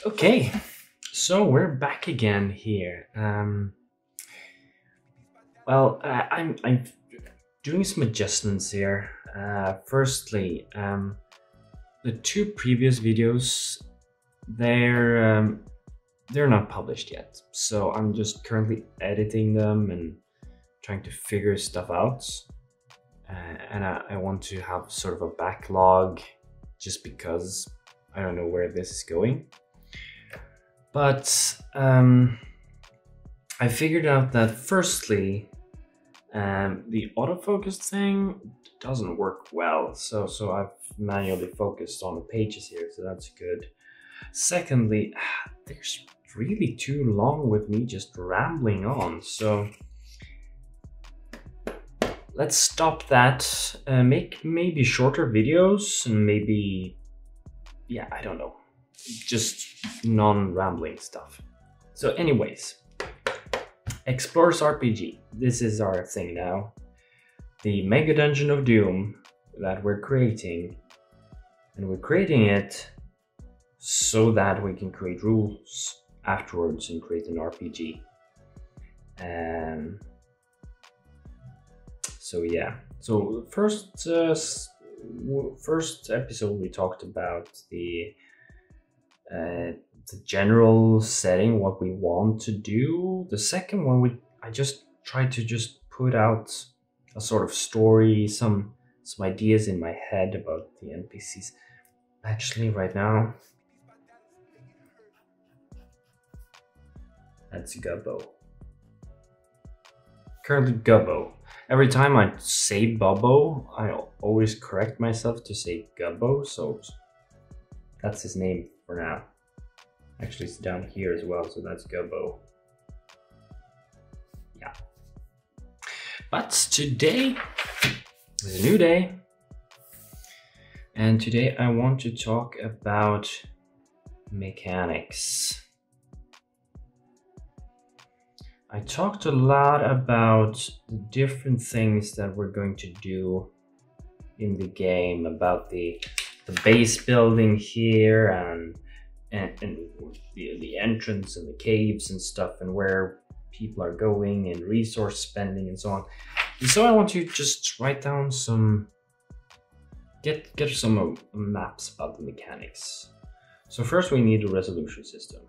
Okay, so we're back again here. I'm doing some adjustments here. Firstly, the two previous videos they're not published yet, so I'm just currently editing them and trying to figure stuff out. And I want to have sort of a backlog, just because I don't know where this is going. But I figured out that firstly, the autofocus thing doesn't work well, so I've manually focused on the pages here, so that's good. Secondly, there's really too long with me just rambling on, so let's stop that. Make maybe shorter videos and maybe, yeah, I don't know, just non-rambling stuff. So anyways, Explorers RPG, this is our thing now. The Mega Dungeon of Doom that we're creating, and we're creating it so that we can create rules afterwards and create an RPG. So yeah, so first episode we talked about the general setting, what we want to do. The second one, I just tried to just put out a sort of story, some ideas in my head about the NPCs. Actually, right now, that's Gubbo. Currently Gubbo. Every time I say Bubbo, I always correct myself to say Gubbo, so that's his name for now. Actually, it's down here as well, so that's Gubbo. Yeah. But today is a new day. And today I want to talk about mechanics. I talked a lot about the different things that we're going to do in the game, about the base building here and the entrance and the caves and stuff, and where people are going and resource spending and so on. And so I want to just write down some, get some maps about the mechanics. So first we need a resolution system.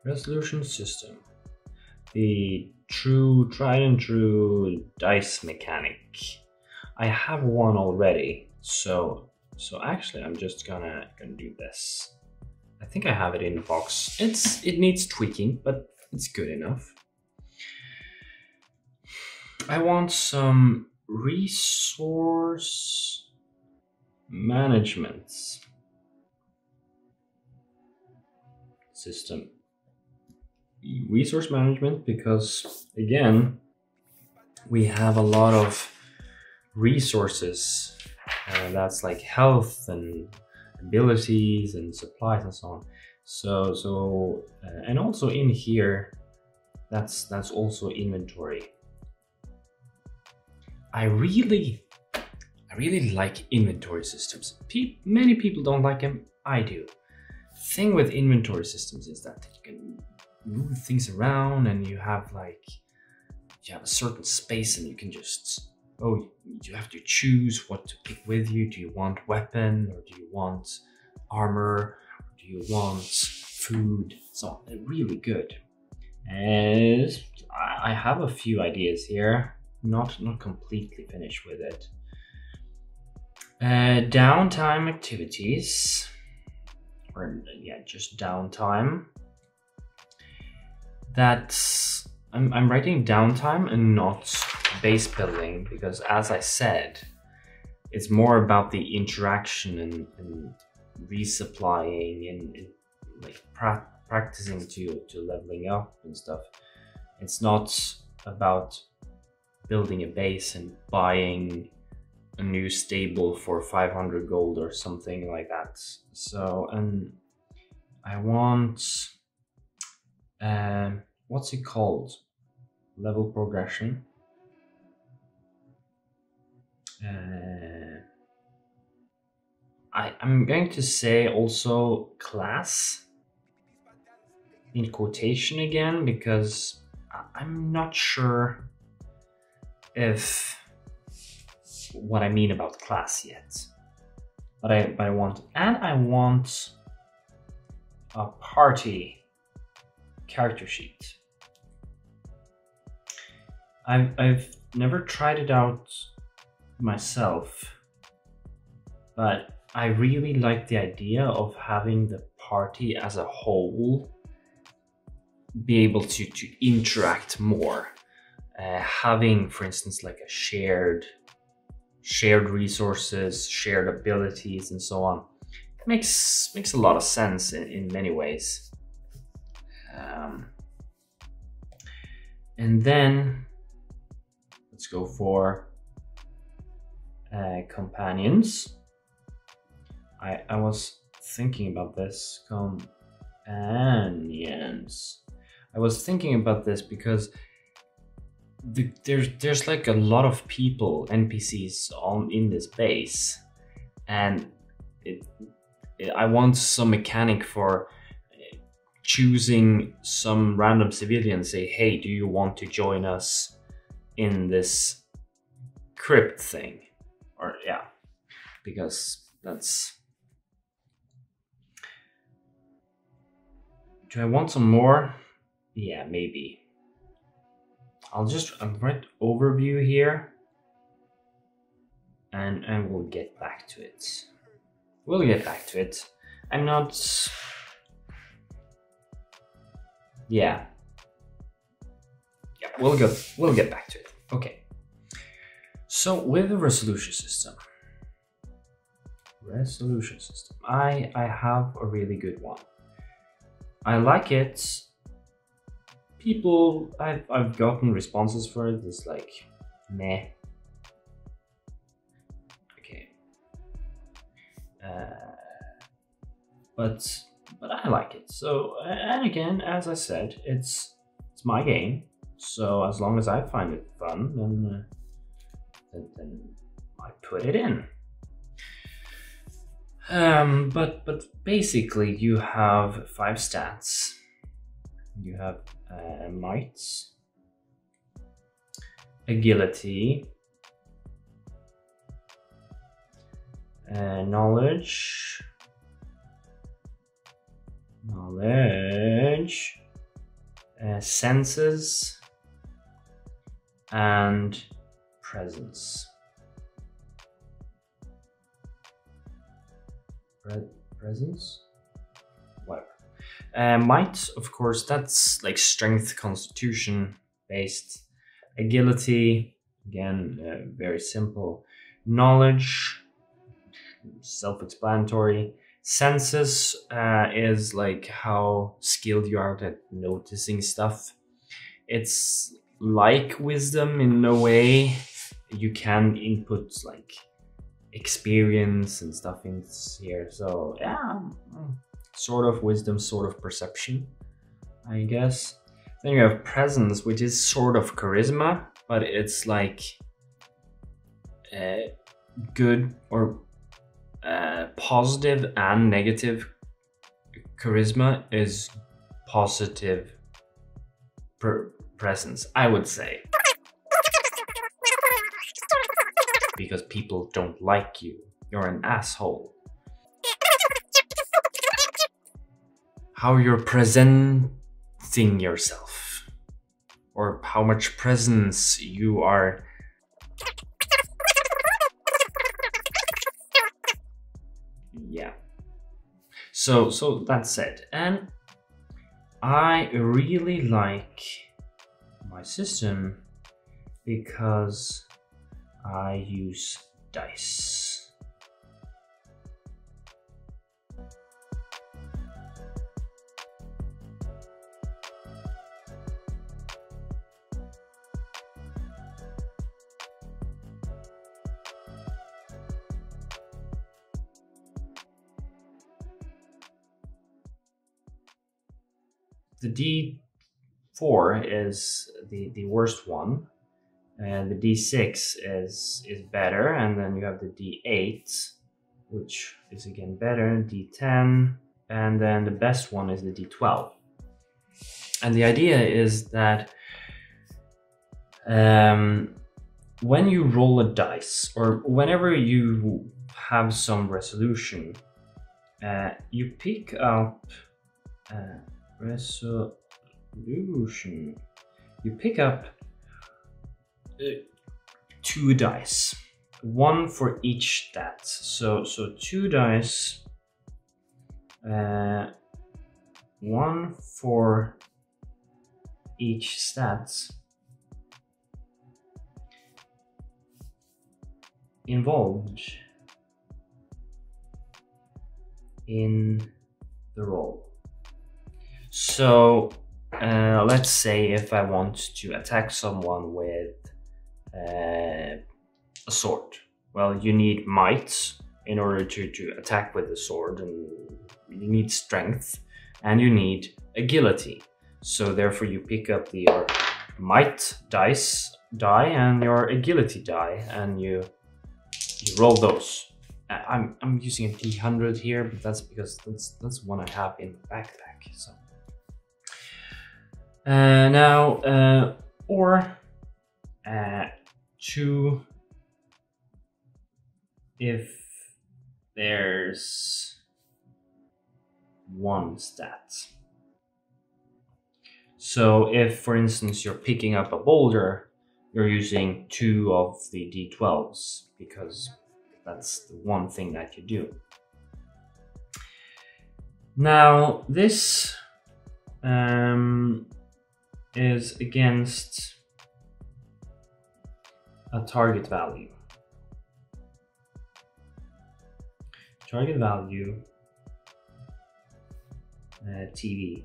Resolution system. The tried and true dice mechanic. I have one already, so actually I'm just gonna do this. I think I have it in the box. It needs tweaking, but it's good enough. I want some resource management system. Resource management, because again, we have a lot of resources. That's like health and abilities and supplies and so on. So and also in here, that's also inventory. I really like inventory systems. Many people don't like them. I do. Thing with inventory systems is that you can move things around, and you have a certain space, and you can just, you have to choose what to pick with you. Do you want weapon, or do you want armor, or do you want food? So really good. And I have a few ideas here, not completely finished with it. Downtime activities, or just downtime. That's I'm writing downtime and not base building, because as I said, it's more about the interaction and resupplying and like practicing to leveling up and stuff. It's not about building a base and buying a new stable for 500 gold or something like that. So, and I want what's it called? Level progression. I'm going to say also class in quotation again, because I'm not sure if what I mean about class yet. But I want, and I want a party character sheet. I've never tried it out myself, but I really like the idea of having the party as a whole be able to interact more. Having, for instance, like a shared resources, shared abilities, and so on. It makes a lot of sense in many ways. And then let's go for companions. I was thinking about this. Companions. I was thinking about this because there's like a lot of people, NPCs in this base, and I want some mechanic for choosing some random civilian, say, hey, do you want to join us in this crypt thing? Or yeah, because that's... Do I want some more? Yeah, maybe. I'll write overview here, and we'll get back to it. We'll get back to it. I'm not... Yeah, we'll get back to it. Okay. So with the resolution system, I have a really good one. I like it. People, I've gotten responses for it. It's like, meh. Okay. But I like it. So, and again, as I said, it's my game. So as long as I find it fun, then I put it in. But basically, you have 5 stats. You have might, agility, knowledge, senses, and presence. Presence? Whatever. Might, of course, that's like strength, constitution based. Agility, again, very simple. Knowledge, self-explanatory. Senses is like how skilled you are at noticing stuff. It's like wisdom in a way. You can input like experience and stuff in here. So yeah, sort of wisdom, sort of perception, I guess. Then you have presence, which is sort of charisma, but it's like good or positive and negative. Charisma is positive presence, I would say. Because people don't like you. You're an asshole. How you're presenting yourself, or how much presence you are. Yeah. So that's it. And I really like my system because I use dice. The D4 is the worst one. And the D6 is better, and then you have the D8, which is again better, D10, and then the best one is the D12. And the idea is that when you roll a dice, or whenever you have some resolution, you pick up resolution. You pick up 2 dice, 1 for each stat. So 2 dice, 1 for each stats involved in the roll. So let's say if I want to attack someone with a sword, well, you need might in order to attack with the sword, and you need strength, and you need agility. So therefore you pick up your might die and your agility die, and you roll those. I'm using a D100 here, but that's because that's one I have in the backpack. So now or 2 if there's 1 stat. So if, for instance, you're picking up a boulder, you're using 2 of the D12s because that's the one thing that you do. Now this is against a target value. Target value TV.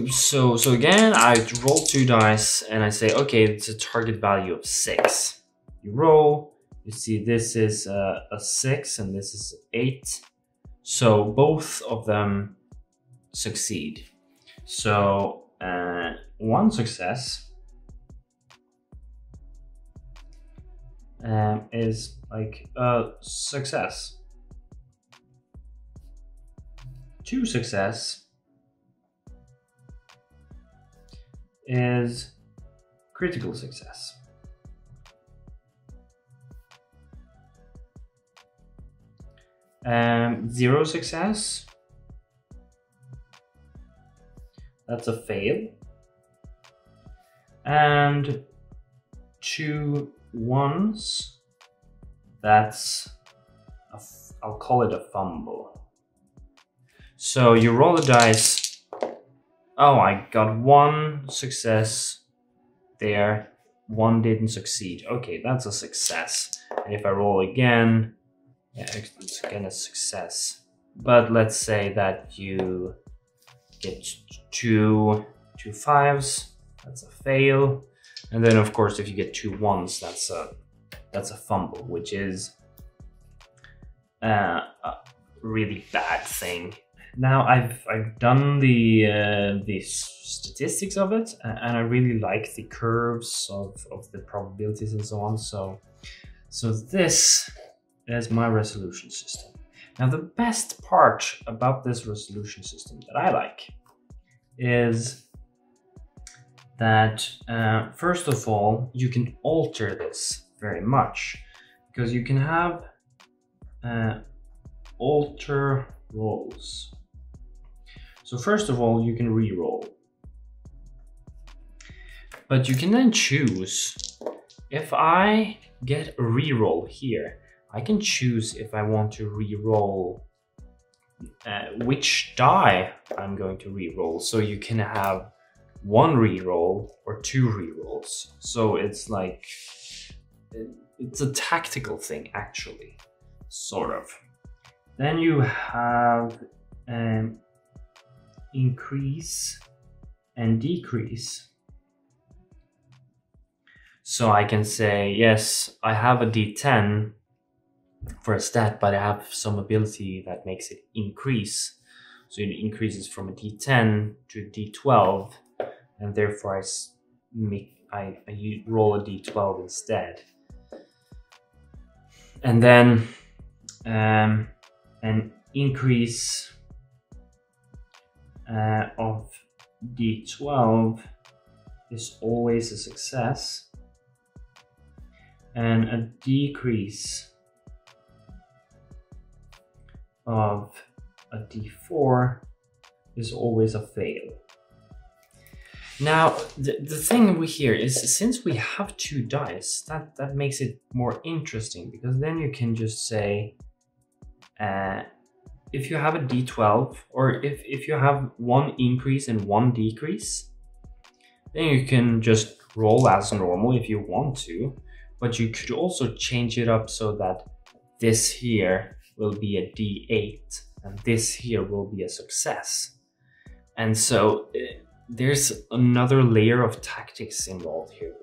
So again, I roll 2 dice and I say, okay, it's a target value of 6. You roll, you see this is a 6 and this is 8. So both of them succeed. So 1 success is like a success. 2 success is critical success. And 0 success, that's a fail. And 2 ones, that's I'll call it a fumble. So you roll the dice. Oh, I got 1 success there, 1 didn't succeed. Okay, that's a success. And if I roll again, yeah, it's again a success. But let's say that you get 2 5s, that's a fail. And then of course if you get 2 1s, that's a fumble, which is a really bad thing. Now I've done the statistics of it, and I really like the curves of the probabilities and so on. So this is my resolution system. Now the best part about this resolution system that I like is that first of all, you can alter this very much, because you can have alter rolls. So first of all, you can re-roll, but you can then choose. If I get a re-roll here, I can choose if I want to re-roll which die I'm going to re-roll. So you can have 1 re-roll or 2 re-rolls. So it's like, it's a tactical thing actually, sort of. Then you have increase and decrease. So I can say, yes, I have a D10 for a stat, but I have some ability that makes it increase. So it increases from a D10 to a D12, and therefore I roll a D12 instead. And then an increase of D12 is always a success, and a decrease of a D4 is always a fail. Now, the thing we hear is, since we have 2 dice, that makes it more interesting, because then you can just say, if you have a D12, or if you have 1 increase and 1 decrease, then you can just roll as normal if you want to, but you could also change it up so that this here will be a D8 and this here will be a success. And so there's another layer of tactics involved here.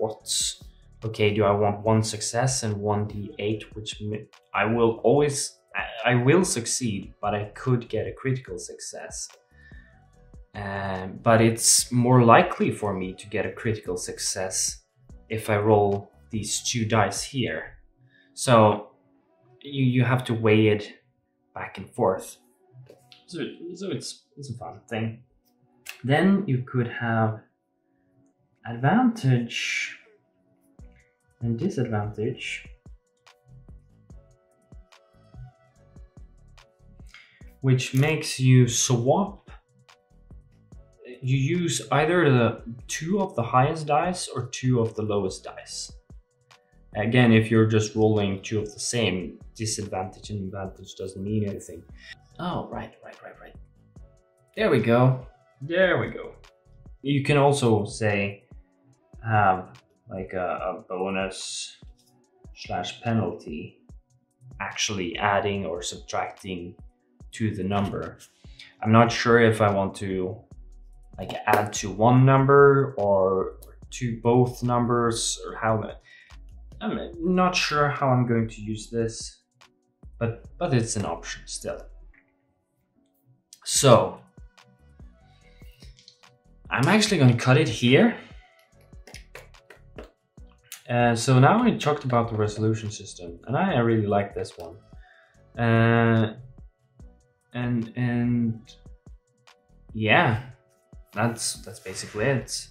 Okay, do I want 1 success and 1 D8, which I will succeed, but I could get a critical success. But it's more likely for me to get a critical success if I roll these 2 dice here. So you have to weigh it back and forth. So it's a fun thing. Then you could have advantage and disadvantage, which makes you swap. You use either the 2 of the highest dice or 2 of the lowest dice. Again, if you're just rolling 2 of the same, disadvantage and advantage doesn't mean anything. Oh, right. There we go. You can also say have like a bonus / penalty actually adding or subtracting to the number. I'm not sure if I want to like add to one number or to both numbers, or how that. I'm not sure how I'm going to use this, but it's an option still. So I'm actually going to cut it here. So now I talked about the resolution system, and I really like this one. And yeah, that's basically it.